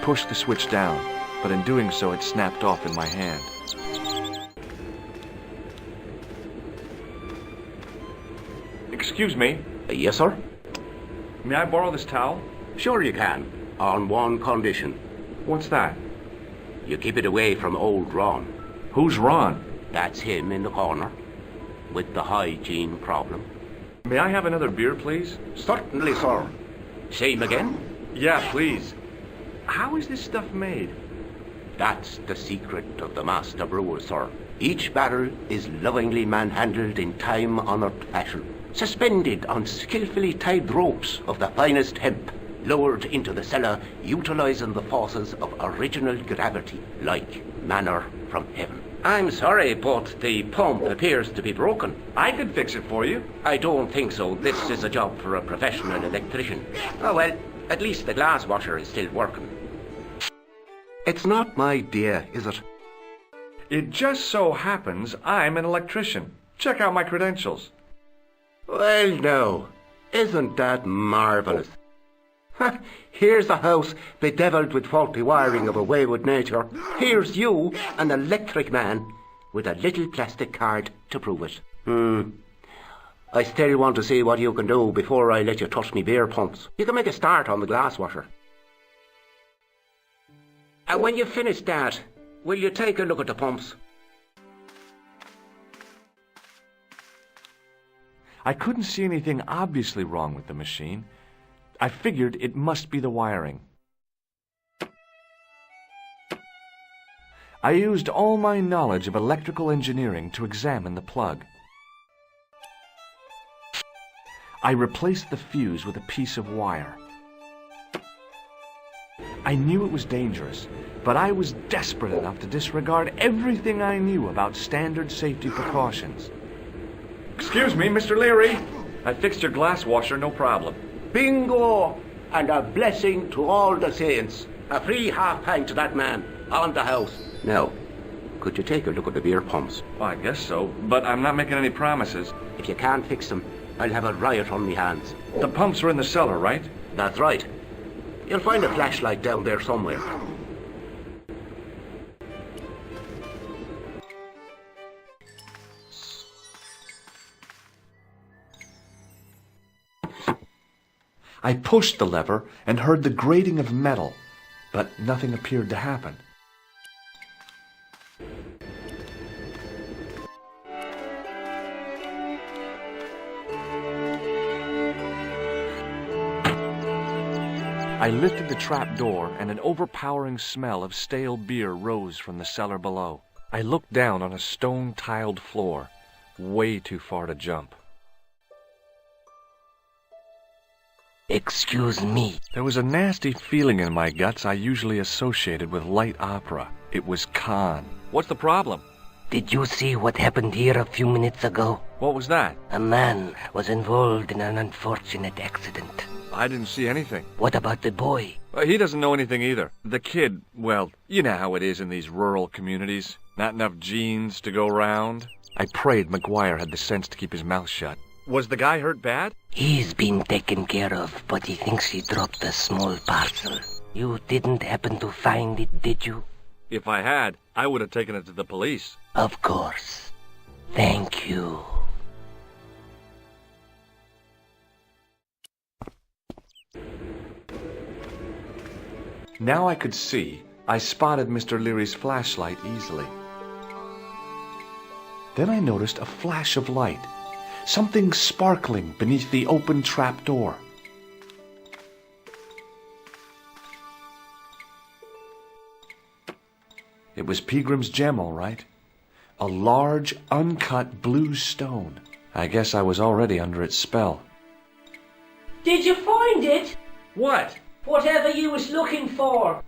pushed the switch down, but in doing so it snapped off in my hand. Excuse me. Yes, sir? May I borrow this towel? Sure you can, on one condition. What's that? You keep it away from old Ron. Who's Ron? That's him in the corner, with the hygiene problem. May I have another beer, please? Certainly, sir. Same again? Yeah, please. How is this stuff made? That's the secret of the master brewer, sir. Each barrel is lovingly manhandled in time-honored fashion, suspended on skillfully tied ropes of the finest hemp, lowered into the cellar, utilizing the forces of original gravity, like manna from heaven. I'm sorry, but the pump appears to be broken. I could fix it for you. I don't think so. This is a job for a professional electrician. Oh, well, at least the glass washer is still working. It's not my idea, is it? It just so happens I'm an electrician. Check out my credentials. Well, no. Isn't that marvellous? Here's a house bedeviled with faulty wiring of a wayward nature. Here's you, an electric man, with a little plastic card to prove it. I still want to see what you can do before I let you touch me beer pumps. You can make a start on the glass washer. And when you've finished that, will you take a look at the pumps? I couldn't see anything obviously wrong with the machine. I figured it must be the wiring. I used all my knowledge of electrical engineering to examine the plug. I replaced the fuse with a piece of wire. I knew it was dangerous, but I was desperate enough to disregard everything I knew about standard safety precautions. Excuse me, Mr. Leary. I fixed your glass washer, no problem. Bingo! And a blessing to all the saints. A free half-pint to that man, on the house. Now, could you take a look at the beer pumps? Well, I guess so, but I'm not making any promises. If you can't fix them, I'll have a riot on me hands. The pumps are in the cellar, right? That's right. You'll find a flashlight down there somewhere. I pushed the lever and heard the grating of metal, but nothing appeared to happen. I lifted the trap door and an overpowering smell of stale beer rose from the cellar below. I looked down on a stone-tiled floor, way too far to jump. Excuse me. There was a nasty feeling in my guts I usually associated with light opera. It was Khan. What's the problem? Did you see what happened here a few minutes ago? What was that? A man was involved in an unfortunate accident. I didn't see anything. What about the boy? He doesn't know anything either. The kid, well, you know how it is in these rural communities. Not enough genes to go round. I prayed McGuire had the sense to keep his mouth shut. Was the guy hurt bad? He's been taken care of, but he thinks he dropped a small parcel. You didn't happen to find it, did you? If I had, I would have taken it to the police. Of course. Thank you. Now I could see. I spotted Mr. Leary's flashlight easily. Then I noticed a flash of light. Something sparkling beneath the open trap door. It was Peagram's gem, all right. A large, uncut blue stone. I guess I was already under its spell. Did you find it? What? Whatever you was looking for.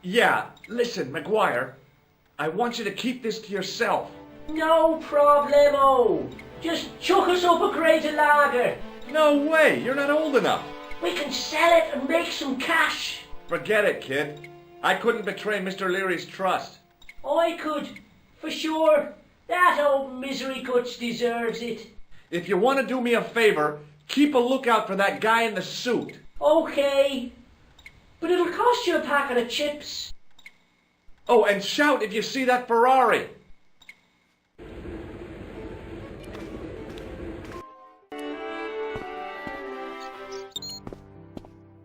Yeah. Listen, McGuire. I want you to keep this to yourself. No problemo. Just chuck us up a crate of lager. No way. You're not old enough. We can sell it and make some cash. Forget it, kid. I couldn't betray Mr. Leary's trust. I could, for sure. That old misery guts deserves it. If you want to do me a favor, keep a lookout for that guy in the suit. Okay. but it'll cost you a packet of chips. Oh, and shout if you see that Ferrari.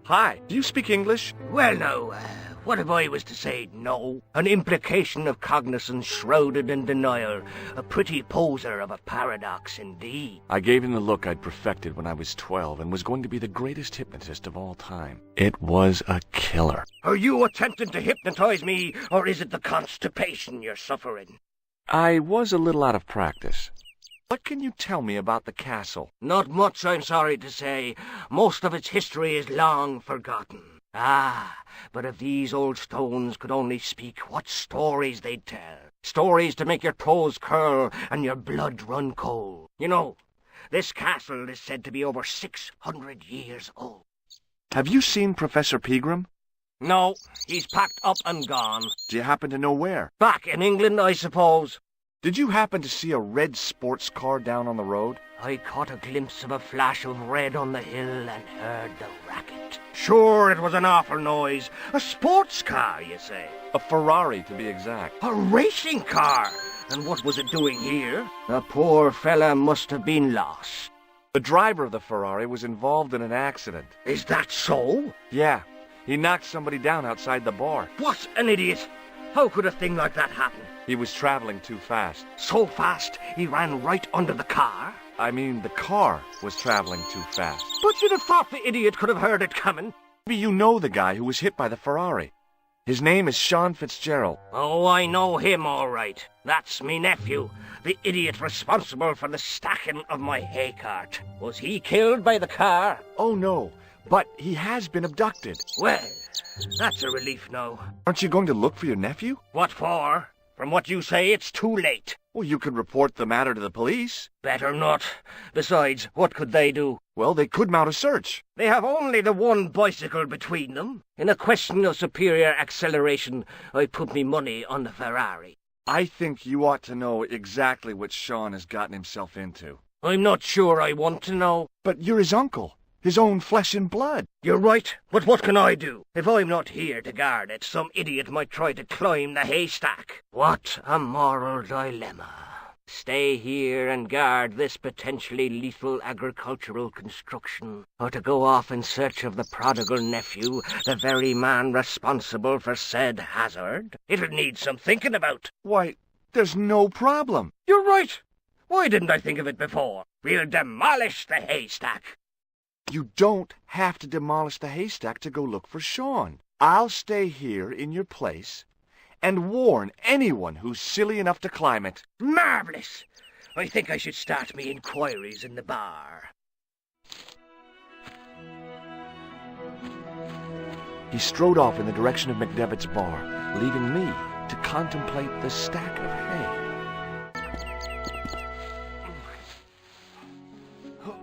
Hi, do you speak English? Well, now, what if I was to say no? An implication of cognizance shrouded in denial. A pretty poser of a paradox indeed. I gave him the look I'd perfected when I was 12 and was going to be the greatest hypnotist of all time. It was a killer. Are you attempting to hypnotize me, or is it the constipation you're suffering? I was a little out of practice. What can you tell me about the castle? Not much, I'm sorry to say. Most of its history is long forgotten. Ah, but if these old stones could only speak, what stories they'd tell. Stories to make your toes curl and your blood run cold. You know, this castle is said to be over 600 years old. Have you seen Professor Pegram? No, he's packed up and gone. Do you happen to know where? Back in England, I suppose. Did you happen to see a red sports car down on the road? I caught a glimpse of a flash of red on the hill and heard the racket. Sure, it was an awful noise. A sports car, you say? A Ferrari, to be exact. A racing car? And what was it doing here? The poor fella must have been lost. The driver of the Ferrari was involved in an accident. Is that so? Yeah, he knocked somebody down outside the bar. What an idiot! How could a thing like that happen? He was traveling too fast. So fast, he ran right under the car? I mean, the car was traveling too fast. But you'd have thought the idiot could have heard it coming. Maybe you know the guy who was hit by the Ferrari. His name is Sean Fitzgerald. Oh, I know him all right. That's me nephew, the idiot responsible for the stacking of my hay cart. Was he killed by the car? Oh, no, but he has been abducted. Well, that's a relief now. Aren't you going to look for your nephew? What for? From what you say, it's too late. Well, you could report the matter to the police. Better not. Besides, what could they do? Well, they could mount a search. They have only the one bicycle between them. In a question of superior acceleration, I put me money on the Ferrari. I think you ought to know exactly what Sean has gotten himself into. I'm not sure I want to know. But you're his uncle. His own flesh and blood. You're right, but what can I do? If I'm not here to guard it, some idiot might try to climb the haystack. What a moral dilemma. Stay here and guard this potentially lethal agricultural construction, or to go off in search of the prodigal nephew, the very man responsible for said hazard? It'll need some thinking about. Why, there's no problem. You're right. Why didn't I think of it before? We'll demolish the haystack. You don't have to demolish the haystack to go look for Sean. I'll stay here in your place and warn anyone who's silly enough to climb it. Marvellous! I think I should start me inquiries in the bar. He strode off in the direction of McDevitt's bar, leaving me to contemplate the stack of hay.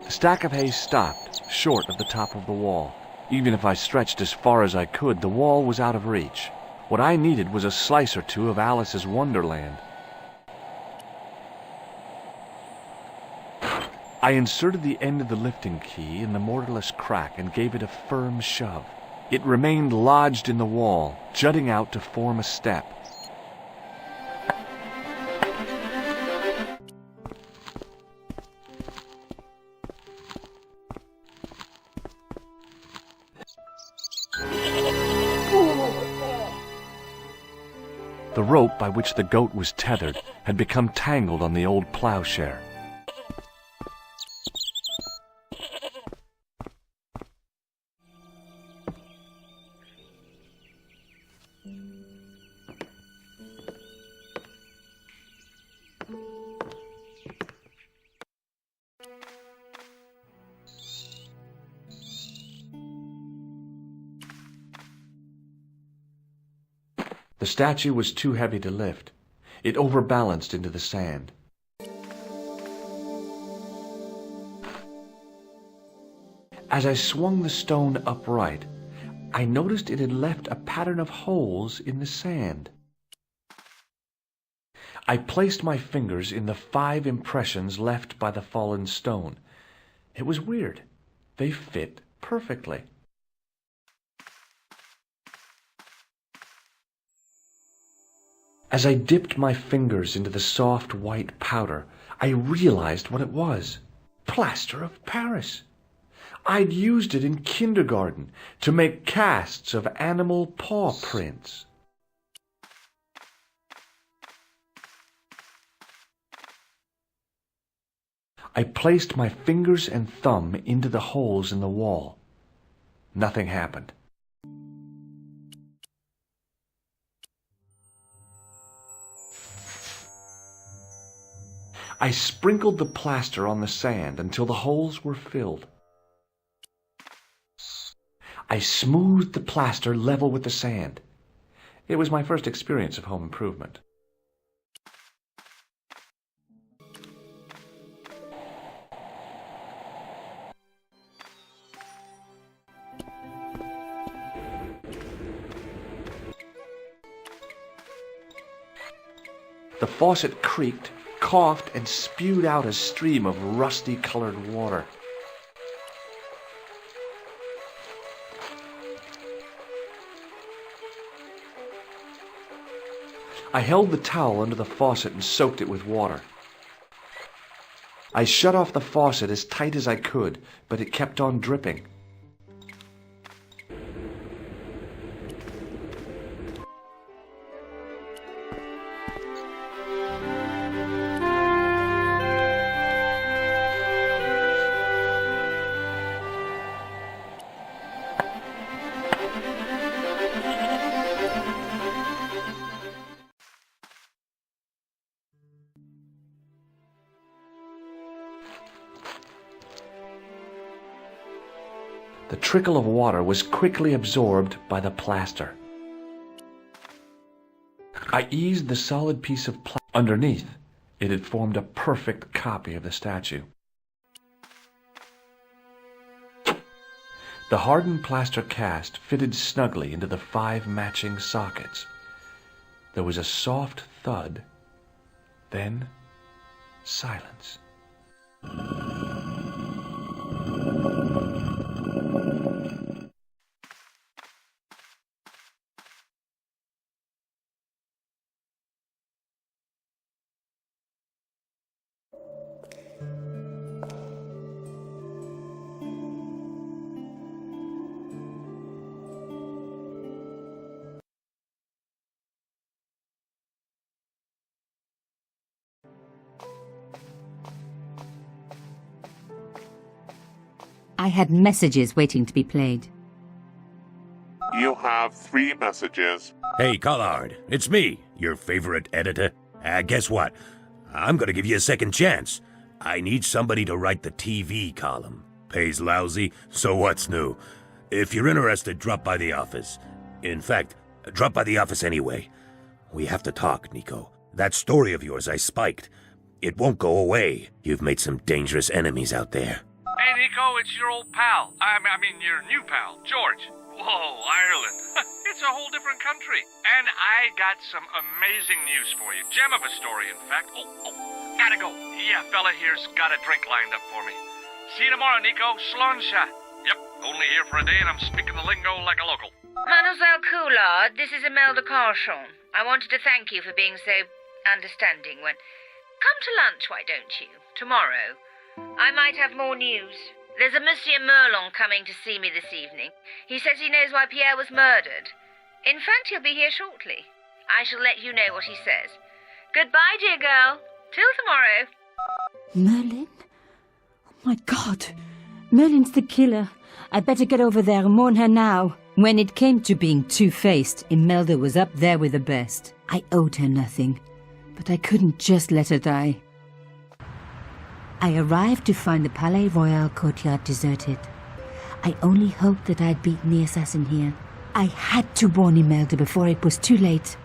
The stack of hay stopped, short of the top of the wall. Even if I stretched as far as I could, the wall was out of reach. What I needed was a slice or two of Alice's Wonderland. I inserted the end of the lifting key in the mortarless crack and gave it a firm shove. It remained lodged in the wall, jutting out to form a step. The rope by which the goat was tethered had become tangled on the old plowshare. The statue was too heavy to lift. It overbalanced into the sand. As I swung the stone upright, I noticed it had left a pattern of holes in the sand. I placed my fingers in the 5 impressions left by the fallen stone. It was weird. They fit perfectly. As I dipped my fingers into the soft white powder, I realized what it was. Plaster of Paris. I'd used it in kindergarten to make casts of animal paw prints. I placed my fingers and thumb into the holes in the wall. Nothing happened. I sprinkled the plaster on the sand until the holes were filled. I smoothed the plaster level with the sand. It was my first experience of home improvement. The faucet creaked, coughed, and spewed out a stream of rusty-colored water. I held the towel under the faucet and soaked it with water. I shut off the faucet as tight as I could, but it kept on dripping. The trickle of water was quickly absorbed by the plaster. I eased the solid piece of plaster underneath. It had formed a perfect copy of the statue. The hardened plaster cast fitted snugly into the 5 matching sockets. There was a soft thud, then silence. I had messages waiting to be played. You have 3 messages. Hey, Collard, it's me, your favorite editor. Guess what? I'm gonna give you a second chance. I need somebody to write the TV column. Pays lousy, so what's new? If you're interested, drop by the office. In fact, drop by the office anyway. We have to talk, Nico. That story of yours I spiked. It won't go away. You've made some dangerous enemies out there. Hey, Nico, it's your old pal. I mean, your new pal, George. Whoa, Ireland. It's a whole different country. And I got some amazing news for you. Gem of a story, in fact. Oh, gotta go. Yeah, fella here's got a drink lined up for me. See you tomorrow, Nico. Slàinte. Yep, only here for a day and I'm speaking the lingo like a local. Mademoiselle Coulard, this is Imelda Carchon. I wanted to thank you for being so understanding when... Come to lunch, why don't you? Tomorrow. I might have more news. There's a Monsieur Merlon coming to see me this evening. He says he knows why Pierre was murdered. In fact, he'll be here shortly. I shall let you know what he says. Goodbye, dear girl. Till tomorrow. Merlin? Oh my God. Merlin's the killer. I'd better get over there and mourn her now. When it came to being two-faced, Imelda was up there with the best. I owed her nothing, but I couldn't just let her die. I arrived to find the Palais Royal courtyard deserted. I only hoped that I'd beaten the assassin here. I had to warn Imelda before it was too late.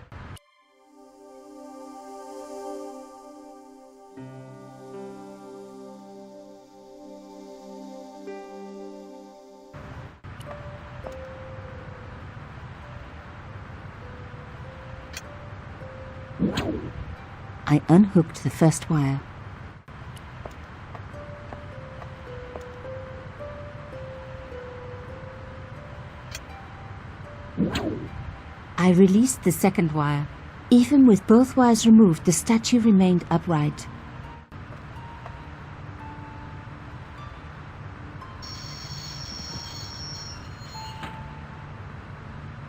I unhooked the first wire. I released the second wire. Even with both wires removed, the statue remained upright.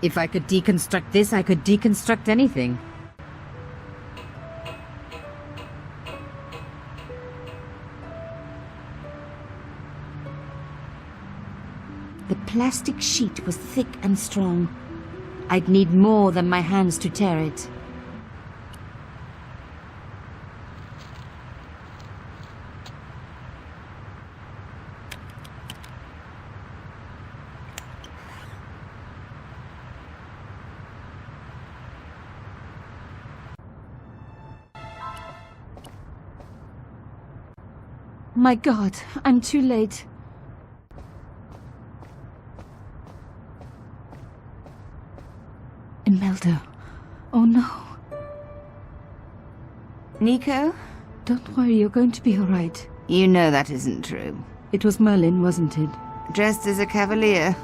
If I could deconstruct this, I could deconstruct anything. The plastic sheet was thick and strong. I'd need more than my hands to tear it. My God, I'm too late. Imelda. Oh no. Nico? Don't worry, you're going to be all right. You know that isn't true. It was Merlin, wasn't it? Dressed as a cavalier.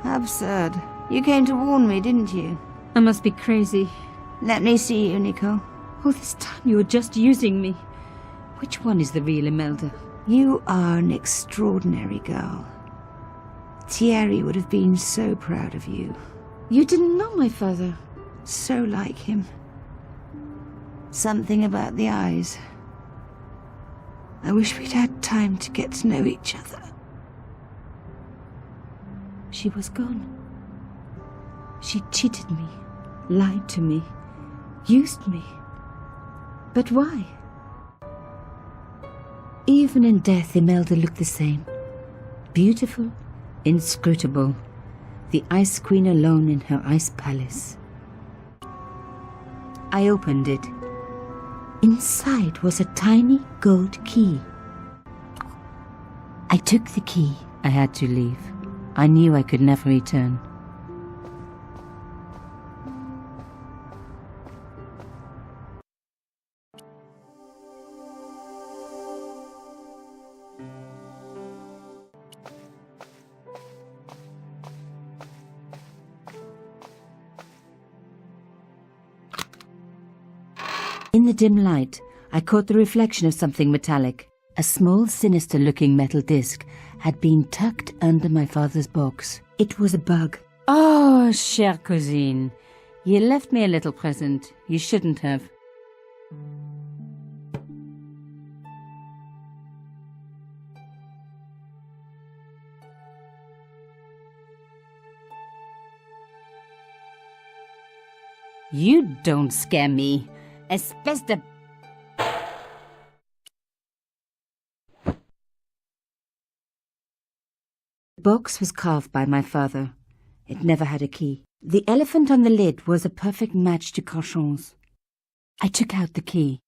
Absurd. You came to warn me, didn't you? I must be crazy. Let me see you, Nico. All this time you were just using me. Which one is the real Imelda? You are an extraordinary girl. Thierry would have been so proud of you. You didn't know my father. So like him. Something about the eyes. I wish we'd had time to get to know each other. She was gone. She cheated me, lied to me, used me. But why? Even in death, Imelda looked the same. Beautiful, inscrutable. The Ice Queen alone in her ice palace. I opened it. Inside was a tiny gold key. I took the key. I had to leave. I knew I could never return. In the dim light, I caught the reflection of something metallic. A small, sinister-looking metal disc had been tucked under my father's box. It was a bug. Oh, chère cousine, you left me a little present. You shouldn't have. You don't scare me. Espèce de... The box was carved by my father. It never had a key. The elephant on the lid was a perfect match to Carchon's. I took out the key.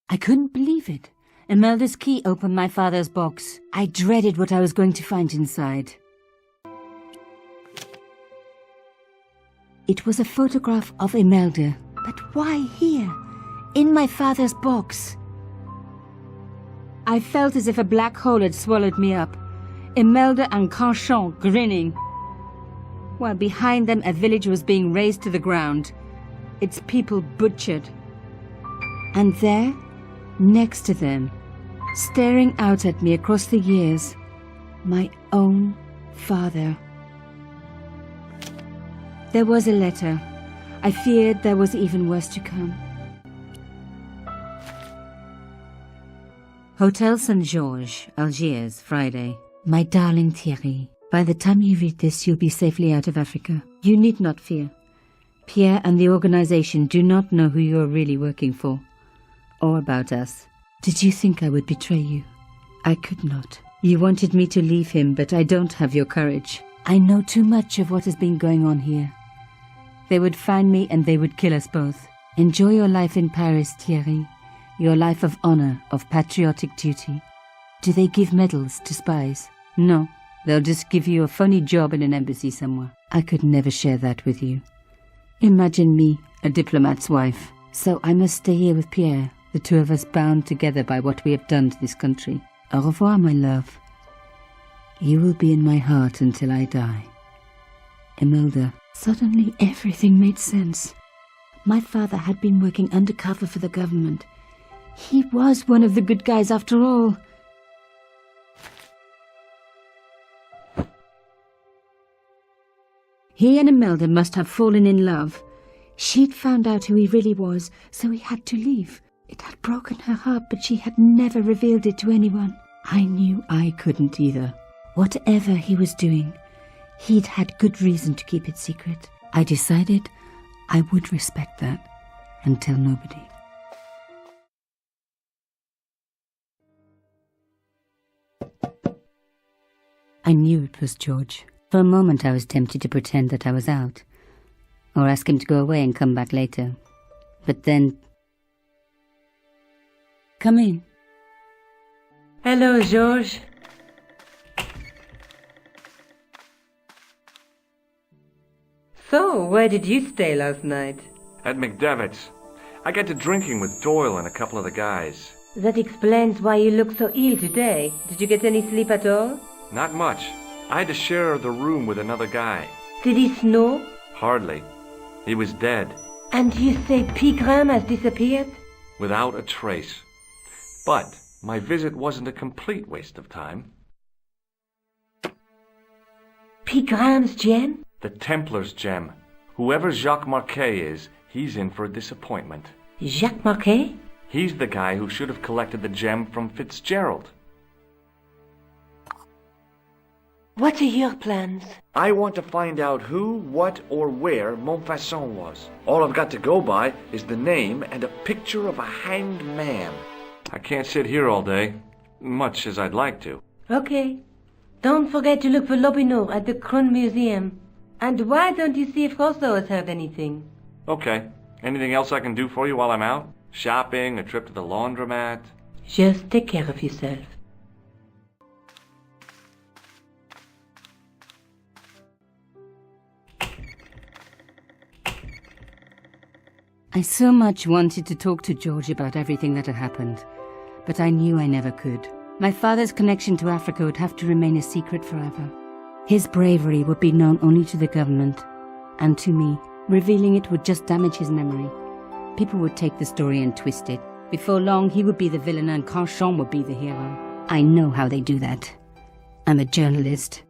I couldn't believe it. Imelda's key opened my father's box. I dreaded what I was going to find inside. It was a photograph of Imelda. But why here? In my father's box? I felt as if a black hole had swallowed me up. Imelda and Carchon grinning. While behind them a village was being razed to the ground. Its people butchered. And there, next to them, staring out at me across the years, my own father. There was a letter. I feared there was even worse to come. Hotel Saint-Georges, Algiers, Friday. My darling Thierry, by the time you read this, you'll be safely out of Africa. You need not fear. Pierre and the organization do not know who you are really working for, or about us. Did you think I would betray you? I could not. You wanted me to leave him, but I don't have your courage. I know too much of what has been going on here. They would find me and they would kill us both. Enjoy your life in Paris, Thierry. Your life of honor, of patriotic duty. Do they give medals to spies? No, they'll just give you a funny job in an embassy somewhere. I could never share that with you. Imagine me, a diplomat's wife. So I must stay here with Pierre, the two of us bound together by what we have done to this country. Au revoir, my love. You will be in my heart until I die. Imelda. Suddenly everything made sense. My father had been working undercover for the government. He was one of the good guys after all. He and Imelda must have fallen in love. She'd found out who he really was, so he had to leave. It had broken her heart, but she had never revealed it to anyone. I knew I couldn't either. Whatever he was doing, he'd had good reason to keep it secret. I decided I would respect that and tell nobody. I knew it was George. For a moment I was tempted to pretend that I was out, or ask him to go away and come back later. But then... Come in. Hello, George. So, where did you stay last night? At McDevitt's. I got to drinking with Doyle and a couple of the guys. That explains why you look so ill today. Did you get any sleep at all? Not much. I had to share the room with another guy. Did it snow? Hardly. He was dead. And you say Pigram has disappeared? Without a trace. But my visit wasn't a complete waste of time. Pigram's gem? The Templars' gem. Whoever Jacques Marquet is, he's in for a disappointment. Jacques Marquet? He's the guy who should have collected the gem from Fitzgerald. What are your plans? I want to find out who, what, or where Montfaucon was. All I've got to go by is the name and a picture of a hanged man. I can't sit here all day, much as I'd like to. Okay. Don't forget to look for Lobinot at the Kron Museum. And why don't you see if Rosso has heard anything? Okay. Anything else I can do for you while I'm out? Shopping, a trip to the laundromat? Just take care of yourself. I so much wanted to talk to George about everything that had happened, but I knew I never could. My father's connection to Africa would have to remain a secret forever. His bravery would be known only to the government and to me. Revealing it would just damage his memory. People would take the story and twist it. Before long, he would be the villain and Carchon would be the hero. I know how they do that. I'm a journalist.